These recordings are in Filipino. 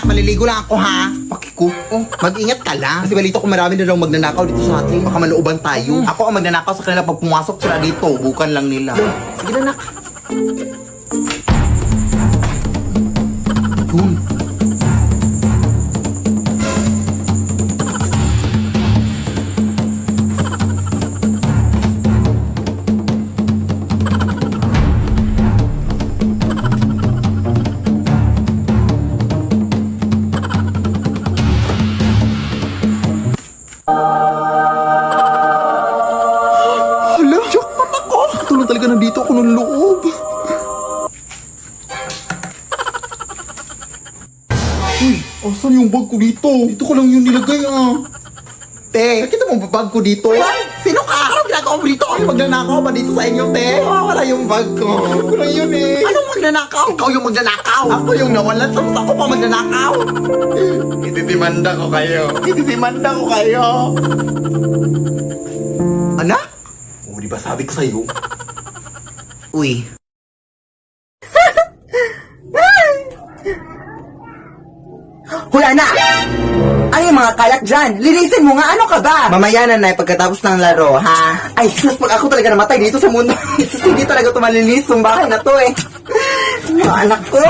Maliligo lang ako ha. Pakiko. Oh, mag-ingat ka lang. Kasi balito ko marami na daw magnanakaw dito sa atin. Baka malooban tayo. Ako ang magnanakaw sa kanila pag pumasok sila dito. Bukan lang nila. Sige na, nak. Yun. Hala, jackpot ako! Ito lang talaga nandito ako ng loob. Uy, asan yung bag ko dito? Dito ko lang yun nilagay Te, nakita mo ba bag ko dito? Sino ka? Anong ginagawa mo dito? Ano magnanakaw ba dito sa inyo, te? Wala yung bag ko. Wala yun Anong magnanakaw? Ikaw yung magnanakaw. Ako yung nawalan. Tapos ako pa magnanakaw. Itidimanda ko kayo. Itidimanda ko kayo. Anak? Oh, di ba sabi ko sa'yo? Uy. Hula na! Ano yung mga kalat dyan? Linisin mo nga, ano ka ba? Mamaya na, Nay, pagkatapos ng laro, ha? Ay, sus, pag ako talaga namatay dito sa mundo, sus, hindi talaga ito malinis, yung bahay na to Mga anak ko.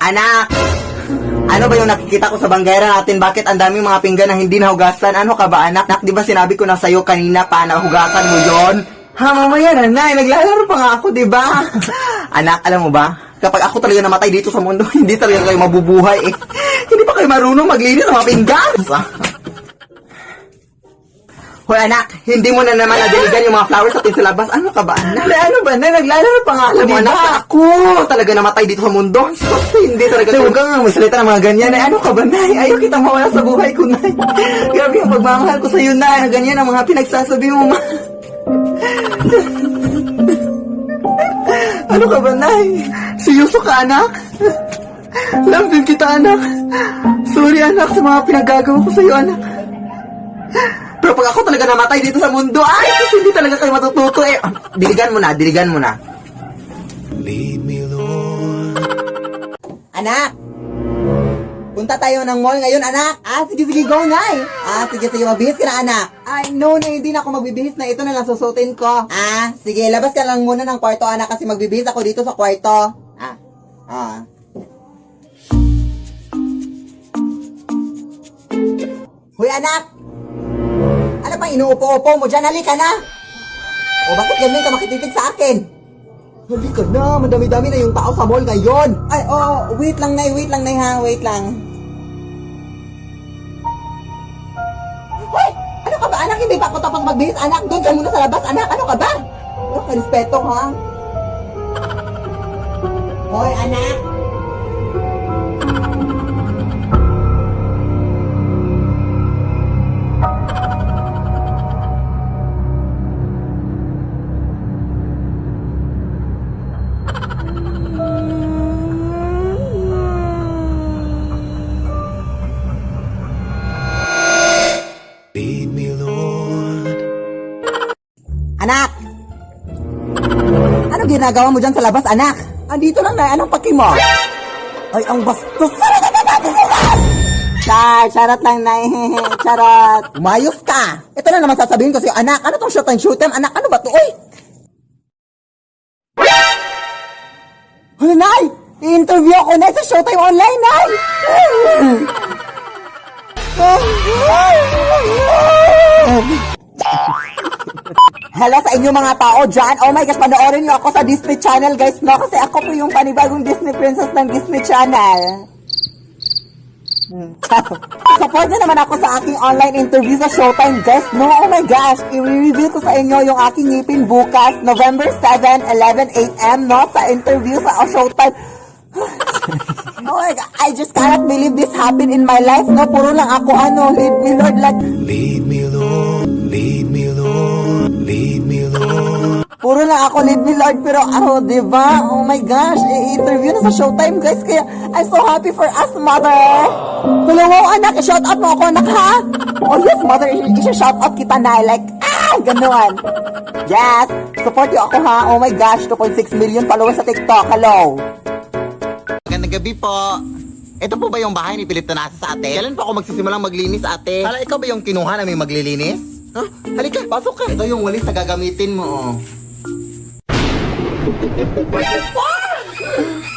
Anak! Ano ba yung nakikita ko sa banggera natin? Bakit ang daming mga pinggan na hindi nahugasan? Ano ka ba, anak? Di ba sinabi ko na sa'yo kanina pa na hugasan mo yon? Ha, mamaya na, Nay. Naglalaro pa nga ako, di ba? Anak, alam mo ba? Kapag ako talaga namatay dito sa mundo, hindi talaga kayo mabubuhay Hindi pa kayo marunong maglinis ng mga pinggan. Hoy anak, hindi mo na naman nadiligan yung mga flowers natin sa labas. Ano ka ba, anak? Ano ba, na? Naglalaro pa nga ako, Alam mo, diba? anak, Ako talaga namatay dito sa mundo. Sus, hindi talaga kayo. Huwag kang magsalita ng mga ganyan. Ano ka ba, Nay? Ayaw kitang mawala sa buhay ko, Nay. Grabe yung pagmamahal ko sa'yo, Nay. Na ganyan ang mga pinagsasabi mo, ma. Ano ka ba, Nay? Seryoso ka, anak? Love din kita, anak. Sorry, anak, sa mga pinagagawa ko sa'yo, anak. Pero pag ako talaga namatay dito sa mundo, ay, sus, hindi talaga kayo matututo Diligan mo na, diligan mo na. Lead me, Lord. Anak! Punta tayo ng mall ngayon, anak. Sige, go, Nay. Sige, magbihis ka na, anak. Ay, no, hindi na ako magbibihis na. Ito na lang susutin ko. Sige, labas ka lang muna ng kwarto, anak, kasi magbibihis ako dito sa kwarto. Hoy, anak! Ano pang inuupo-upo mo dyan? Halika na! O, bakit ganyan ka makititig sa akin? Halika na, madami-dami na yung tao sa mall ngayon. Ay, wait lang, Nay, ha, wait lang. Hoy! Ano ka ba, anak? Hindi pa ako tapos magbihis, anak. Doon ka muna sa labas, anak. Ano ka ba? Respeto, ha? Hoy, anak! Lead me, Lord. Anak! Ano ginagawa mo dyan sa labas, anak? Andito lang, Nay. Anong paki mo? Ay, ang bastos. Charot lang, Nay. Charot. Umayos ka. Ito na naman sasabihin ko sa'yo, anak. Ano tong shoot and shoot time? Anak, ano ba to? Uy! Ano, Nay? I-interview ako, Nay, sa Showtime Online, Nay! Hello sa inyo mga tao dyan. Oh my gosh, panoorin nyo ako sa Disney Channel, guys, no? Kasi ako po yung panibagong Disney princess ng Disney Channel. Support na naman ako sa aking online interview sa Showtime, guys, no? Oh my gosh, i-reveal ko sa inyo yung aking ngipin bukas, November 7, 11 a.m., no? Sa interview sa Showtime. Oh my God, I just cannot believe this happened in my life, no? Puro lang ako, lead me, Lord, like... Lead me, Lord. Lead me, Lord. Lead me, Lord. Puro lang ako, lead me, Lord, pero diba? Oh my gosh, i-interview na sa Showtime, guys, kaya I'm so happy for us, mother. Hello, wow, anak, i-shout out mo ako, anak, ha? Oh yes, mother, i-shout out kita na, like, Ganon. Yes! Support niyo ako ha. Oh my gosh, 2.6 million followers sa TikTok. Hello! Magandang gabi po. Ito po ba yung bahay ni Philip Tanasa sa ate? Kailan pa ako magsisimulang maglinis, ate? Hala, ikaw ba yung kinuha namin maglilinis? Huh? Halika, pasok ka. Ito yung walis na gagamitin mo, oh.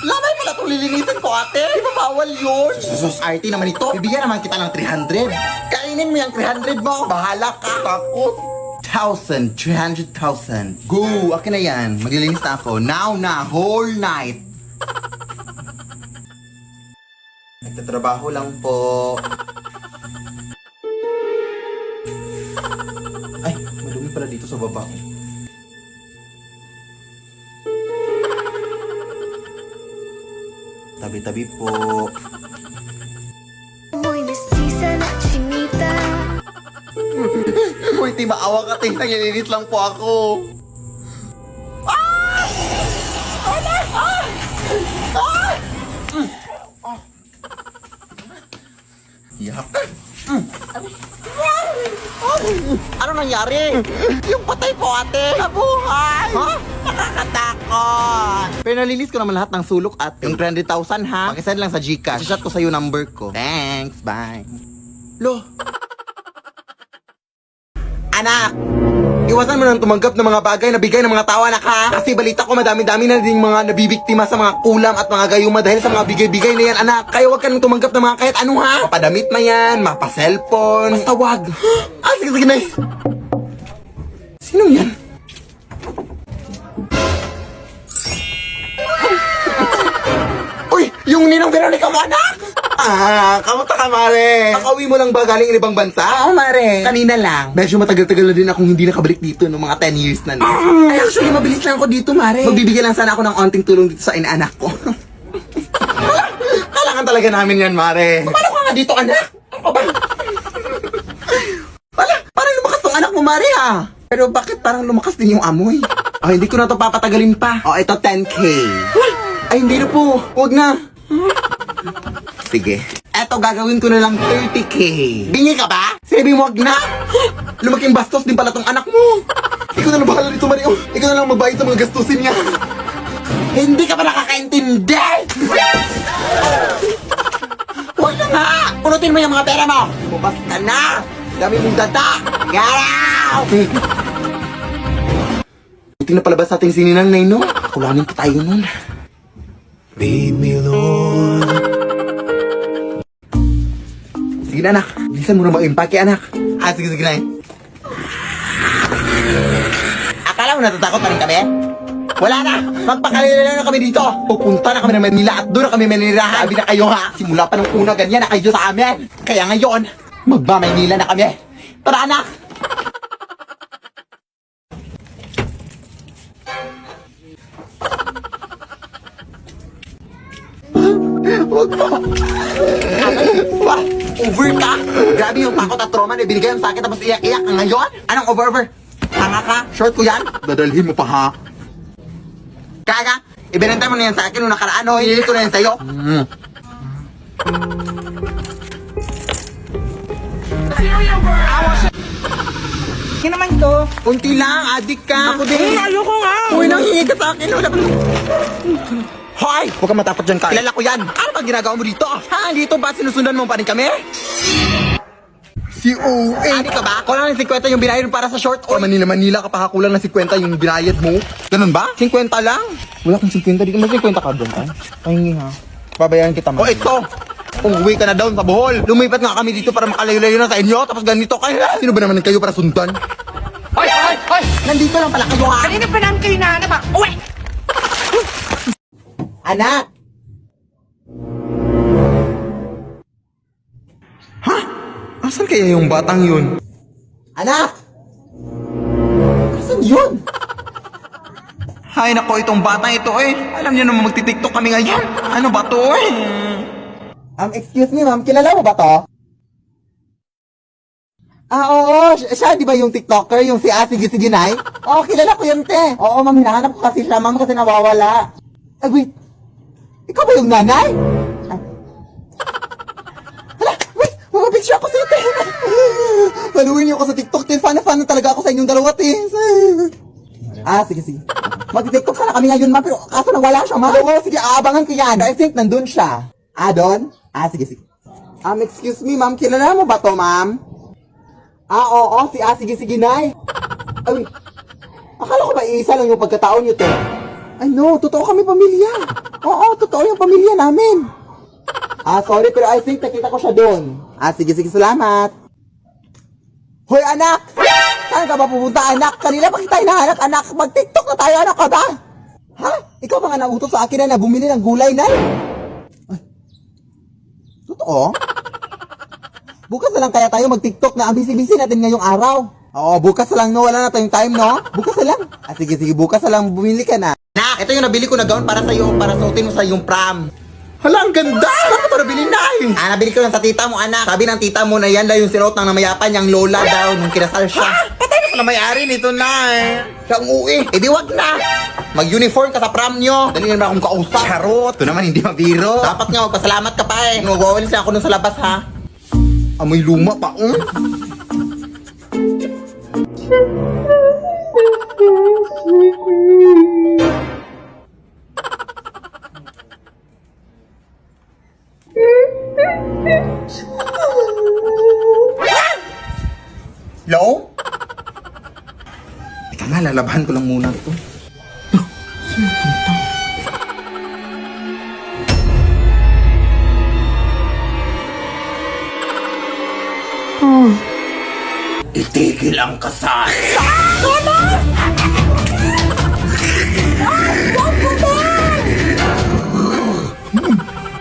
Lamay pala itong lilinisin ko, ate. Di ba bawal yun? Sus, RT naman ito. Bibigyan naman kita ng 300. Kainin mo yung 300 mo. Bahala ka. Takot. 1,000, 300,000. Go, akin na yan. Maglilinis na ako. Now na, whole night. Nagtatrabaho lang po. Ay, madumi pala dito sa baba. Tabi-tabi po. Muy mestiza na chinita. Uy, di maawa ka, ting. Nangyalinis lang po ako. Yak. Ano nangyari? Yung patay po, ate. Nabuhay! Ha? Nakakatakot! Pero nalinis ko naman lahat ng sulok, ate. Yung 300,000, ha? Pakisend lang sa Gcash. Shot ko sa'yo number ko. Thanks, bye. Lo. Anak! Iwasan mo nang tumanggap ng mga bagay na bigay ng mga tao, anak, ha? Kasi balita ko madami-dami na din mga nabibiktima sa mga kulam at mga gayuma dahil sa mga bigay-bigay na yan, anak. Kaya huwag ka nang tumanggap ng mga kahit ano, ha? Mapadamit na yan, mapa-cellphone. Basta wag. Ah, sige, na. Sino yan? Uy, yung ninang Veronica mo, anak! Ah, kamusta ka, Mare? Kakauwi mo lang ba galing ibang bansa? Oo, Mare. Kanina lang. Medyo matagal-tagal na din akong hindi nakabalik dito ng mga 10 years na. Ay, actually, mabilis lang ako dito, Mare. Magbibigay lang sana ako ng onting tulong dito sa inaanak ko. Kailangan talaga namin yan, Mare. Paano ka nga dito, anak? Ano ba? Wala, parang lumakas tong anak mo, Mare, ha? Pero bakit parang lumakas din yung amoy? Oh, hindi ko na to papatagalin pa. Oh, ito 10K. Ay, hindi na po. Huwag na. Sige. Eto, gagawin ko na lang 30K. Bingi ka ba? Sabi mo, wag na. Lumaking bastos din pala tong anak mo. Ikaw na lang bahala dito, Mario. Ikaw na lang magbayad sa mga gastusin niya. Hindi ka pa nakakaintindi. Huwag na nga. Punutin mo yung mga pera mo. Bubas ka na. Dami mong data. Garaw! Buti na palabas sa ating sininanay, no? Kulanin pa tayo nun. Lead me, Lord. Sige na, anak. Bilisan mo na mag-impake, anak. Ah, sige, na. Akala mo natatakot pa rin kami? Wala na. Magpakalila na kami dito. Pupunta na kami ng Manila at doon na kami manirahan. Sabi na kayo, ha? Simula pa nung una, ganyan na kayo sa amin. Kaya ngayon, magma-Manila na kami. Tara, anak. Huwag mo. What? Over ka? Grabe yung takot at trauma na binigay mo sa akin tapos iyak-iyak ka ngayon? Anong over? Tanga ka? Short ko yan? Dadalhin mo pa, ha? Kaya, ibinantay mo na yan sa akin nung nakaraan, ho? Hinilit ko na yan sa'yo. Yan naman to. Unti lang, adik ka. Ako din. Ayoko nga. Uy, nanghingi ka sa akin. Wala pa. Hoy! Huwag kang matapot dyan, Carl. Kilala ko yan. Ano ba ginagawa mo dito? Ha? Dito ba sinusundan mo pa rin kami? Si OA. Ani ka ba? Kulang ng 50 yung binayad para sa short o Manila ka pa kulang ng 50 yung binayad mo. Ganun ba? 50 lang? Wala kang 50. Di ka may 50 ka doon, ha? Pahingi, ha? Babayaran kita, man. O, ito! Umuwi ka na down sa Bohol. Lumipat nga kami dito para makalayo-layo na sa inyo. Tapos ganito kayo. Sino ba naman kayo para sundan? Hoy! Nandito lang pala kayo, ha? Kanina pa namin kayo nahanap ha? Uwe! Anak! Ha? Asan kaya yung batang yun? Anak! Asan yun? Hay nako, itong batang ito eh. Alam niyo naman magti-tiktok kami ngayon. Ano ba to eh? Excuse me ma'am, kilala mo ba to? Ah, oo. Siya, di ba yung TikToker, yung si Sige Nay? Oo, kilala ko yun, te. Oo, ma'am, hinahanap ko kasi siya, ma'am, kasi nawawala. Ay, wait. Ikaw ba yung nanay? Ay. Hala, wait, mapapicture ako sa'yo, te. Paluin niyo ako sa TikTok, te. Fan na talaga ako sa inyong dalawa, te. Sige. Mag-TikTok sana kami ngayon, ma. Pero kaso nawala siya, ma. Oo, sige, aabangan ko yan. I think nandun siya. Doon? Sige. Excuse me, ma'am. Kilala mo ba to, ma'am? Oo. Sige, nay. Ay, akala ko ba isa lang yung pagkataon niyo, te? Ay, no. Totoo kami pamilya. Oo, totoo yung pamilya namin. Sorry, pero I think nakita ko siya doon. Sige, salamat. Hoy, anak! Saan ka ba pupunta, anak? Kanina pa kita hinahanap, anak. Mag-TikTok na tayo, anak ka ba? Ha? Ikaw ba nga nautos sa akin na bumili ng gulay, nay? Ay. Totoo? Bukas na lang kaya tayo mag-TikTok na ang busy-busy natin ngayong araw. Oo, bukas na lang, no? Wala na tayong time, no? Bukas na lang. Sige, bukas na lang bumili ka na. Nak, ito yung nabili ko na gown para sa'yo, para suotin mo sa iyong prom. Hala, ang ganda! Saan mo ito nabili, Nay? Nabili ko lang sa tita mo, anak. Sabi ng tita mo na yan daw yung sinuot ng namayapan niyang lola daw nung kinasal siya. Patay na pala may-ari nito, Nay. Siya ang uwi. Di wag na. Mag-uniform ka sa prom niyo. Dali naman akong kausap. Charot. Ito naman hindi mabiro. Dapat nga, magpasalamat ka pa eh. Magwawalis na ako nun sa labas, ha? Amoy luma pa, Hello? Teka nga, lalabahan ko lang muna ito. Itigil ang kasal.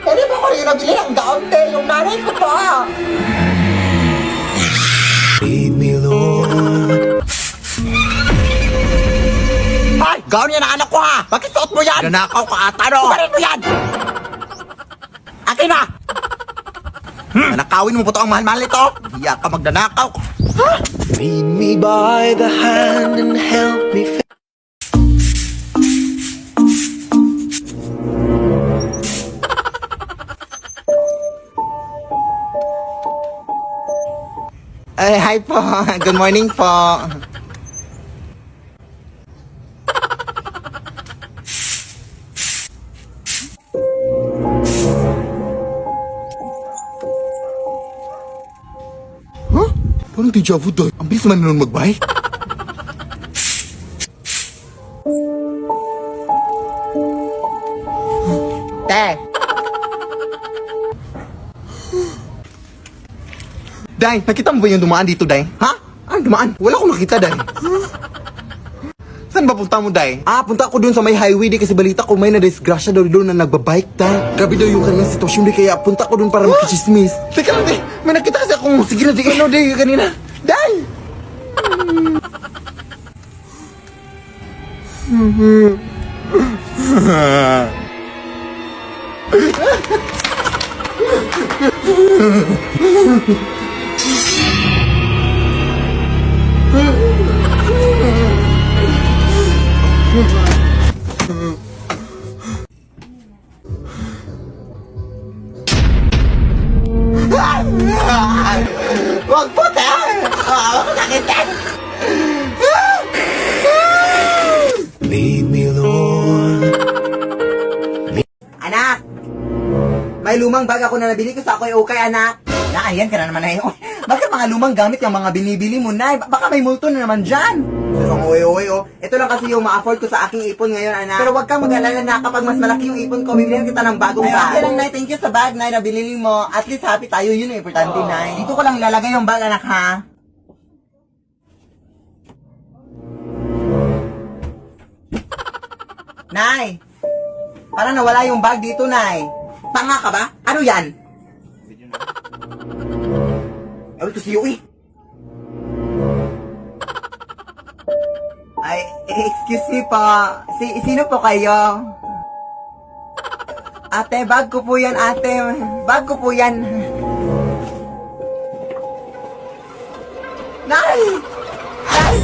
Pwede ba ko rin nabili ng gown, te? Yung nanay ko pa. Lead me, Lord. Ay! Gown yan ang anak ko, ha! Bakit suot mo yan? Nanakaw ka ata, no? Kumarin mo yan! Akin na! Nanakawin mo po ito ang mahal-mahal ito? Hiya ka magnanakaw. Ha? Lead me by the hand and help me. Hi po. Good morning po. Huh? Parang deja vu doon. Ang bilis naman nun mag-bike. Te! Day, nakita mo ba yung dumaan dito, Day? Ha? Dumaan? Wala akong nakita, Day. Saan ba punta mo, Day? Punta ako dun sa may highway, Day, kasi balita ko may na-disgrasya daw doon na nagbabike, Day. Grabe daw yung kanilang sitwasyon, Day, kaya punta ko dun para makichismis. Teka lang, Day. May nakita kasi akong sige na, Day, Day, kanina. Day! Wag po, Day! Nakita! Lead me, Lord. Anak! May lumang bag ako na nabili ko sa Akoy Okay, anak. Ayan ka na naman na yun. Bakit mga lumang gamit yung mga binibili mo, Nay? Baka may multo na naman dyan. Pero oh. Ito lang kasi yung ma-afford ko sa aking ipon ngayon, anak. Pero wag kang mag-alala na kapag mas malaki yung ipon ko, bibilihan kita ng bagong bag. Okay lang, Nay. Thank you sa bag, Nay, na binili mo. At least happy tayo. Yun yung importante, Nay. Dito ko lang ilalagay yung bag, anak, ha? Nay! Parang nawala yung bag dito, Nay. Tanga ka ba? Ano yan? Ay, ito si Yui. Ay, excuse me po. Sino po kayo? Ate, bag ko po yan, ate. Bag ko po yan. Nay! Nay!